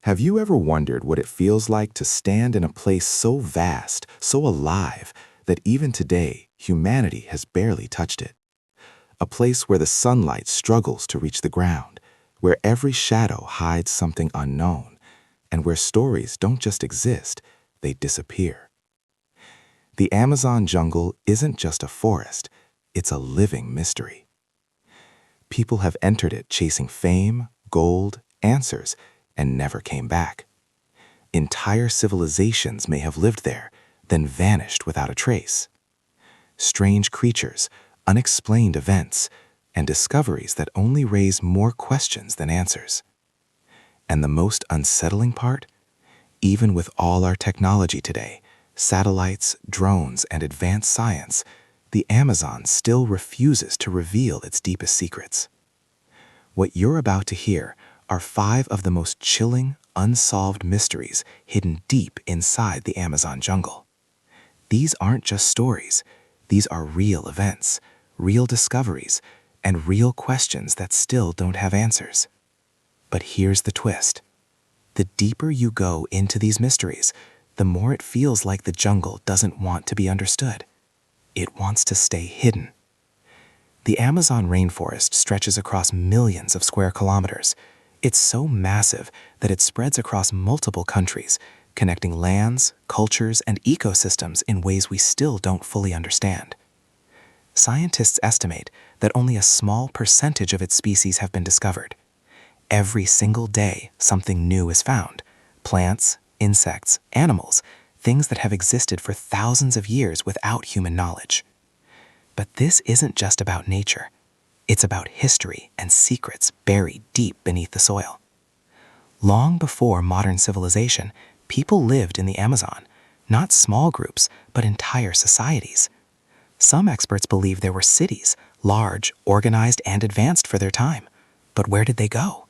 Have you ever wondered what it feels like to stand in a place so vast, so alive, that even today, humanity has barely touched it? A place where the sunlight struggles to reach the ground, where every shadow hides something unknown, and where stories don't just exist, they disappear. The Amazon jungle isn't just a forest, it's a living mystery. People have entered it chasing fame, gold, answers, and never came back. Entire civilizations may have lived there, then vanished without a trace. Strange creatures, unexplained events, and discoveries that only raise more questions than answers. And the most unsettling part? Even with all our technology today, satellites, drones, and advanced science, the Amazon still refuses to reveal its deepest secrets. What you're about to hear are 5 of the most chilling, unsolved mysteries hidden deep inside the Amazon jungle. These aren't just stories. These are real events, real discoveries, and real questions that still don't have answers. But here's the twist. The deeper you go into these mysteries, the more it feels like the jungle doesn't want to be understood. It wants to stay hidden. The Amazon rainforest stretches across millions of square kilometers. It's so massive that it spreads across multiple countries, connecting lands, cultures, and ecosystems in ways we still don't fully understand. Scientists estimate that only a small percentage of its species have been discovered. Every single day, something new is found: plants, insects, animals, things that have existed for thousands of years without human knowledge. But this isn't just about nature. It's about history and secrets buried deep beneath the soil. Long before modern civilization, people lived in the Amazon, not small groups, but entire societies. Some experts believe there were cities, large, organized, and advanced for their time. But where did they go?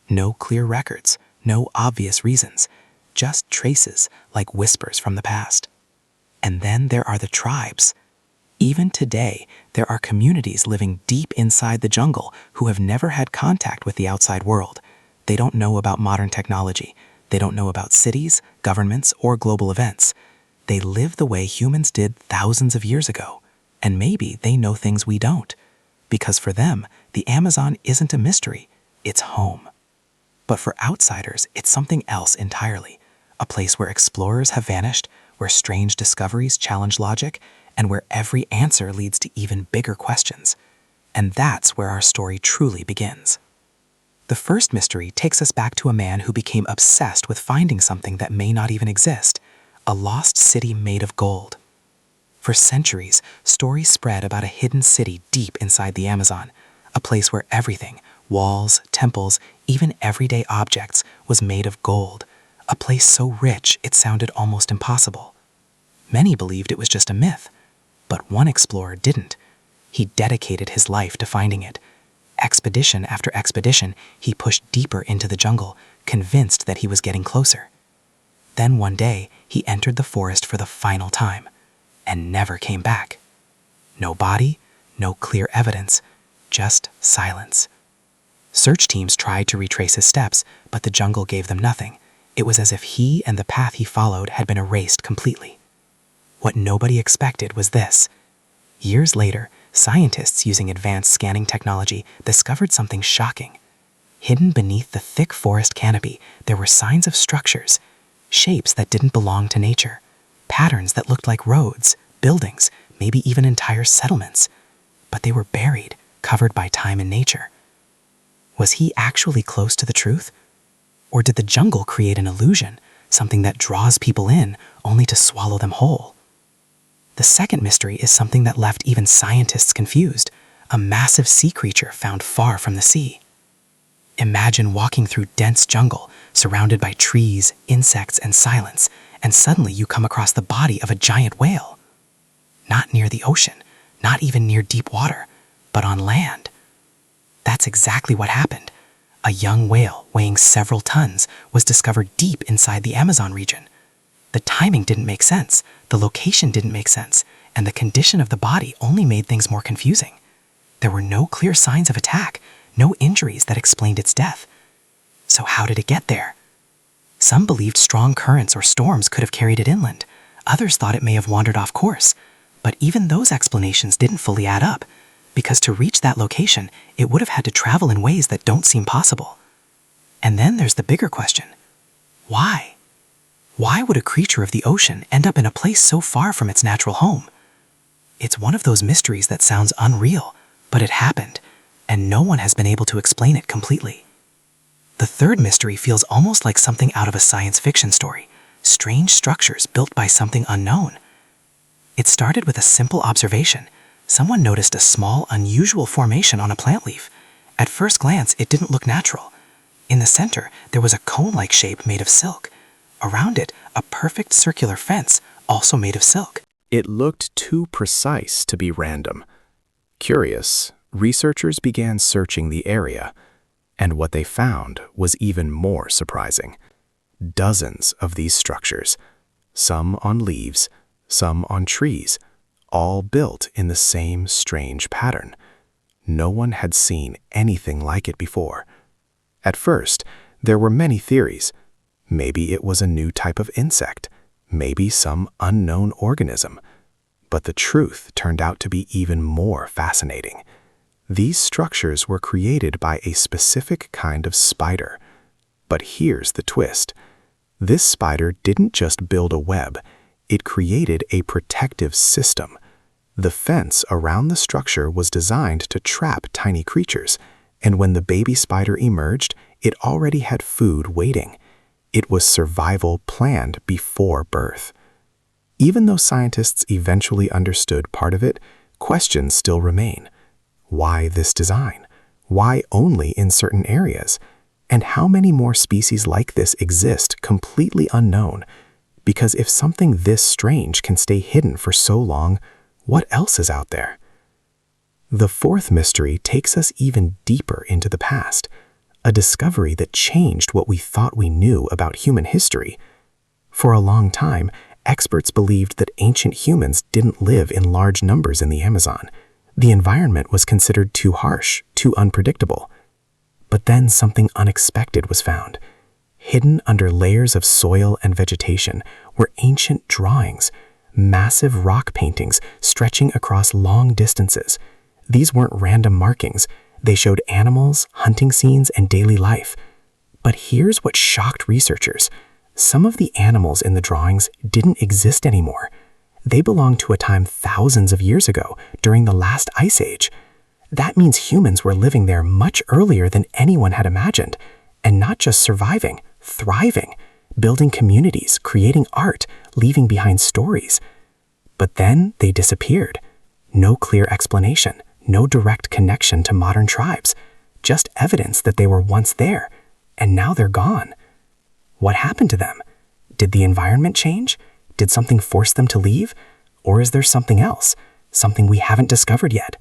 No clear records, no obvious reasons, just traces like whispers from the past. And then there are the tribes. Even today, there are communities living deep inside the jungle who have never had contact with the outside world. They don't know about modern technology. They don't know about cities, governments, or global events. They live the way humans did thousands of years ago. And maybe they know things we don't. Because for them, the Amazon isn't a mystery, it's home. But for outsiders, it's something else entirely. A place where explorers have vanished, where strange discoveries challenge logic, and where every answer leads to even bigger questions. And that's where our story truly begins. The first mystery takes us back to a man who became obsessed with finding something that may not even exist: a lost city made of gold. For centuries, stories spread about a hidden city deep inside the Amazon, a place where everything, walls, temples, even everyday objects, was made of gold, a place so rich it sounded almost impossible. Many believed it was just a myth, but one explorer didn't. He dedicated his life to finding it. Expedition after expedition, he pushed deeper into the jungle, convinced that he was getting closer. Then one day, he entered the forest for the final time, and never came back. No body, no clear evidence, just silence. Search teams tried to retrace his steps, but the jungle gave them nothing. It was as if he and the path he followed had been erased completely. What nobody expected was this. Years later, scientists using advanced scanning technology discovered something shocking. Hidden beneath the thick forest canopy, there were signs of structures, shapes that didn't belong to nature, patterns that looked like roads, buildings, maybe even entire settlements. But they were buried, covered by time and nature. Was he actually close to the truth? Or did the jungle create an illusion, something that draws people in only to swallow them whole? The second mystery is something that left even scientists confused: a massive sea creature found far from the sea. Imagine walking through dense jungle, surrounded by trees, insects, and silence, and suddenly you come across the body of a giant whale. Not near the ocean, not even near deep water, but on land. That's exactly what happened. A young whale weighing several tons was discovered deep inside the Amazon region. The timing didn't make sense, the location didn't make sense, and the condition of the body only made things more confusing. There were no clear signs of attack, no injuries that explained its death. So how did it get there? Some believed strong currents or storms could have carried it inland. Others thought it may have wandered off course. But even those explanations didn't fully add up, because to reach that location, it would have had to travel in ways that don't seem possible. And then there's the bigger question. Why? Why would a creature of the ocean end up in a place so far from its natural home? It's one of those mysteries that sounds unreal, but it happened, and no one has been able to explain it completely. The third mystery feels almost like something out of a science fiction story, strange structures built by something unknown. It started with a simple observation. Someone noticed a small, unusual formation on a plant leaf. At first glance, it didn't look natural. In the center, there was a cone-like shape made of silk. Around it, a perfect circular fence, also made of silk. It looked too precise to be random. Curious, researchers began searching the area, and what they found was even more surprising. Dozens of these structures, some on leaves, some on trees, all built in the same strange pattern. No one had seen anything like it before. At first, there were many theories. Maybe it was a new type of insect, maybe some unknown organism. But the truth turned out to be even more fascinating. These structures were created by a specific kind of spider. But here's the twist. This spider didn't just build a web, it created a protective system. The fence around the structure was designed to trap tiny creatures, and when the baby spider emerged, it already had food waiting. It was survival planned before birth. Even though scientists eventually understood part of it, questions still remain. Why this design? Why only in certain areas? And how many more species like this exist completely unknown? Because if something this strange can stay hidden for so long, what else is out there? The fourth mystery takes us even deeper into the past, a discovery that changed what we thought we knew about human history. For a long time, experts believed that ancient humans didn't live in large numbers in the Amazon. The environment was considered too harsh, too unpredictable. But then something unexpected was found. Hidden under layers of soil and vegetation were ancient drawings, massive rock paintings stretching across long distances. These weren't random markings. They showed animals, hunting scenes, and daily life. But here's what shocked researchers. Some of the animals in the drawings didn't exist anymore. They belonged to a time thousands of years ago, during the last ice age. That means humans were living there much earlier than anyone had imagined, and not just surviving, thriving, building communities, creating art, leaving behind stories. But then they disappeared. No clear explanation, no direct connection to modern tribes, just evidence that they were once there, and now they're gone. What happened to them? Did the environment change? Did something force them to leave? Or is there something else, something we haven't discovered yet?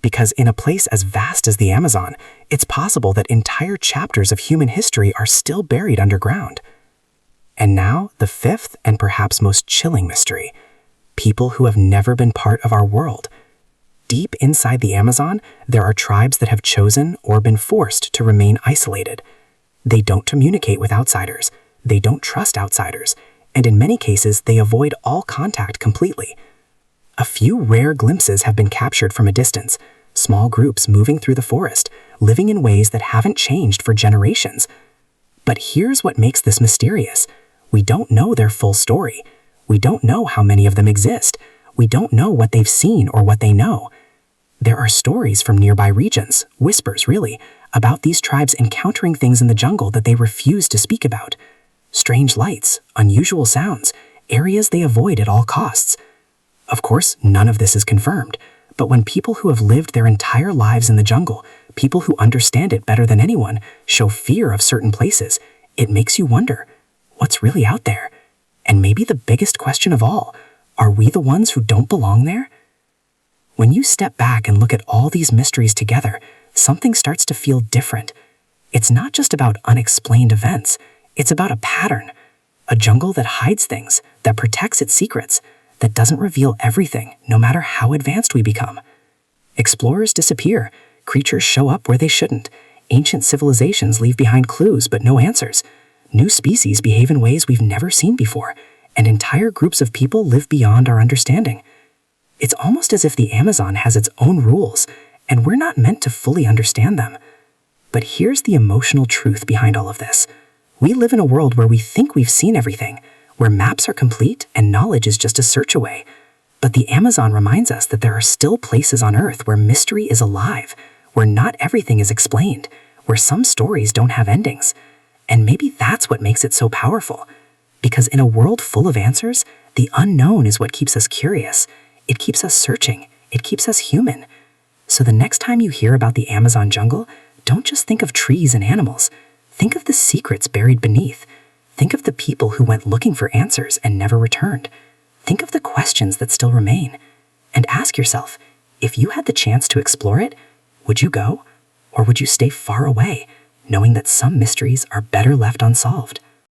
Because in a place as vast as the Amazon, it's possible that entire chapters of human history are still buried underground. And now, the fifth and perhaps most chilling mystery: people who have never been part of our world. Deep inside the Amazon, there are tribes that have chosen or been forced to remain isolated. They don't communicate with outsiders, they don't trust outsiders, and in many cases, they avoid all contact completely. A few rare glimpses have been captured from a distance, small groups moving through the forest, living in ways that haven't changed for generations. But here's what makes this mysterious. We don't know their full story. We don't know how many of them exist. We don't know what they've seen or what they know. There are stories from nearby regions, whispers really, about these tribes encountering things in the jungle that they refuse to speak about. Strange lights, unusual sounds, areas they avoid at all costs. Of course, none of this is confirmed, but when people who have lived their entire lives in the jungle, people who understand it better than anyone, show fear of certain places, it makes you wonder, what's really out there? And maybe the biggest question of all, are we the ones who don't belong there? When you step back and look at all these mysteries together, something starts to feel different. It's not just about unexplained events, it's about a pattern, a jungle that hides things, that protects its secrets, that doesn't reveal everything, no matter how advanced we become. Explorers disappear, creatures show up where they shouldn't, ancient civilizations leave behind clues but no answers. New species behave in ways we've never seen before, and entire groups of people live beyond our understanding. It's almost as if the Amazon has its own rules, and we're not meant to fully understand them. But here's the emotional truth behind all of this. We live in a world where we think we've seen everything, where maps are complete and knowledge is just a search away. But the Amazon reminds us that there are still places on Earth where mystery is alive, where not everything is explained, where some stories don't have endings. And maybe that's what makes it so powerful. Because in a world full of answers, the unknown is what keeps us curious. It keeps us searching. It keeps us human. So the next time you hear about the Amazon jungle, don't just think of trees and animals. Think of the secrets buried beneath. Think of the people who went looking for answers and never returned. Think of the questions that still remain. And ask yourself, if you had the chance to explore it, would you go? Or would you stay far away, knowing that some mysteries are better left unsolved?